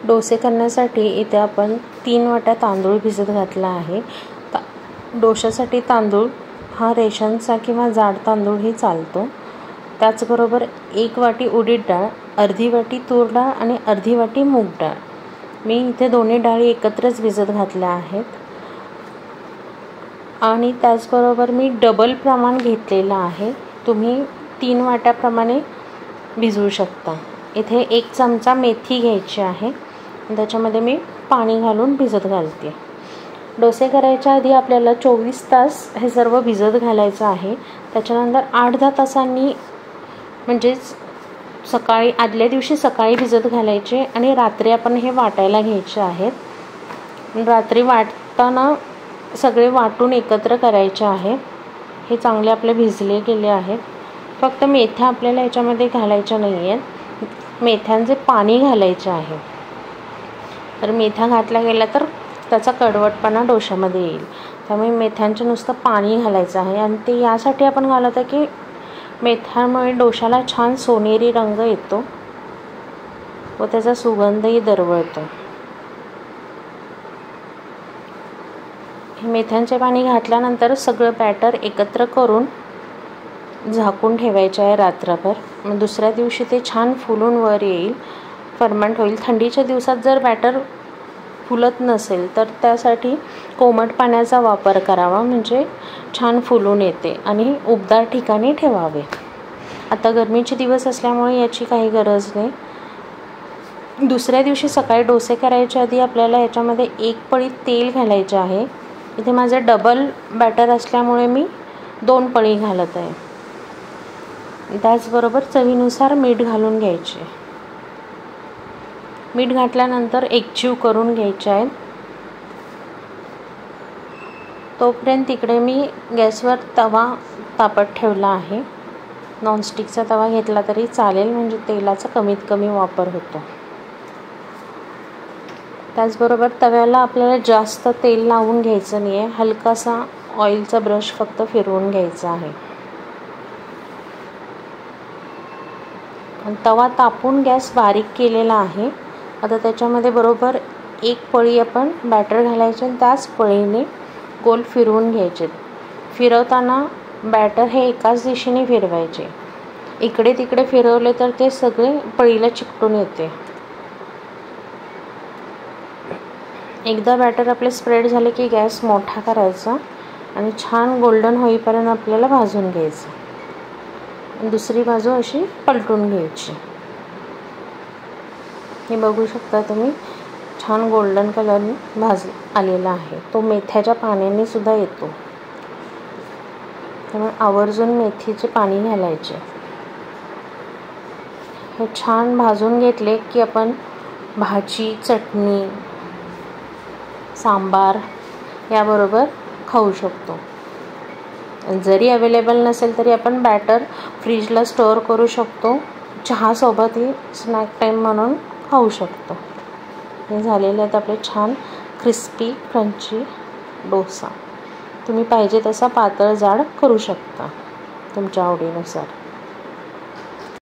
डोसे करण्यासाठी इथे आपण 3 वाट्या तांदूळ भिजत घातला आहे। डोशासाठी तांदूळ हा रेशनचा किंवा जाड तांदूळही चालतो। त्याचबरोबर 1 वाटी उडीद डाळ, अर्धी वाटी तूर डाळ आणि अर्धी वाटी मूग डाळ। मी इथे दोन्ही डाळी एकत्रच भिजत घातल्या आहेत आणि त्याचबरोबर मी डबल प्रमाण घेतलेलं आहे। तुम्ही 3 वाट्याप्रमाणे भिजवू शकता। इथे 1 चमचा मेथी घ्यायची आहे, त्याच्यामध्ये मी पाणी घालून भिजत घालते। डोसे करायच्या आधी आपल्याला 24 तास हे सर्व भिजत घालायचं आहे। त्याच्यानंतर 8-10 तासांनी म्हणजेच सकाळी आदल्या दिवशी सकाळी भिजत घालायचे आणि रात्री आपण हे वाटायला घ्यायचे आहेत। रात्री वाटताना सगळे वाटून एकत्र करायचे आहे। हे चांगले आपले भिजले गेले आहेत। फक्त मेथ्या आपल्याला याच्यामध्ये घालायच्या नाही आहेत, मेथ्यांचे पाणी घालायचे आहे। तर मेथ्या घातल्या गेल्या तर त्याचा कडवटपणा डोशामध्ये येईल, त्यामुळे मेथ्यांचे नुसतं पाणी घालायचं आहे। आणि ते यासाठी आपण घालतो की मेथ्यामुळे डोशाला छान सोनेरी रंग येतो व त्याचा सुगंधही दरवळतो। मेथ्यांचे पाणी घातल्यानंतर सगळं बॅटर एकत्र करून झाकून ठेवायचे आहे रात्रभर। मग दुसऱ्या दिवशी ते छान फुलून वर येईल, फर्मेंट होईल। थंडीच्या दिवसात जर बॅटर फुलत नसेल तर त्यासाठी कोमट पाण्याचा वापर करावा, म्हणजे छान फुलून येते आणि उबदार ठिकाणी ठेवावे। आता गरमीचे दिवस असल्यामुळे याची काही गरज नाही। दुसऱ्या दिवशी सकाळी डोसे करायच्या आधी आपल्याला याच्यामध्ये 1 पळी तेल घालायचे आहे। इथे माझे डबल बॅटर असल्यामुळे मी 2 पळी घालत आहे। त्याचबरोबर चवीनुसार मीठ घालून घ्यायचे। मीठ घातल्यानंतर एकजीव करून घ्यायचे आहे। तोपर्यंत तिकडे मी गॅसवर तवा तापत ठेवला आहे। नॉनस्टिकचा तवा घेतला तरी चालेल, म्हणजे तेलाचा कमीत कमी वापर होतो। त्याचबरोबर तव्याला आपल्याला जास्त तेल लावून घ्यायचं नाही आहे, हलकासा ऑइलचा ब्रश फक्त फिरवून घ्यायचा आहे। तवा तापून गॅस बारीक केलेला आहे। आता त्याच्यामध्ये बरोबर 1 पळी आपण बॅटर घालायचे आणि त्याच पळीने गोल फिरवून घ्यायचे। फिरवताना बॅटर हे एकाच दिशेने फिरवायचे, इकडे तिकडे फिरवले तर ते सगळे पळीला चिकटून येते। एकदा बॅटर आपले स्प्रेड झाले की गॅस मोठा करायचा आणि छान गोल्डन होईपर्यंत आपल्याला भाजून घ्यायचं। दुसरी बाजू अशी पलटून घ्यायची। हे बघू शकता तुम्ही, छान गोल्डन कलरने आलेला आहे। तो मेथ्याच्या पाण्याने सुद्धा येतो, त्यामुळे आवर्जून मेथीचे पाणी घालायचे। हे छान भाजून घेतले की आपण भाजी, चटणी, सांबार याबरोबर खाऊ शकतो। जरी अवेलेबल नसेल तरी आपण बॅटर फ्रीजला स्टोअर करू शकतो, चहासोबतही स्नॅक टाईम म्हणून खाऊ शकतो। हे झालेले आहेत आपले छान क्रिस्पी क्रंची डोसा। तुम्ही पाहिजे तसा पातळ जाड करू शकता तुमच्या आवडीनुसार।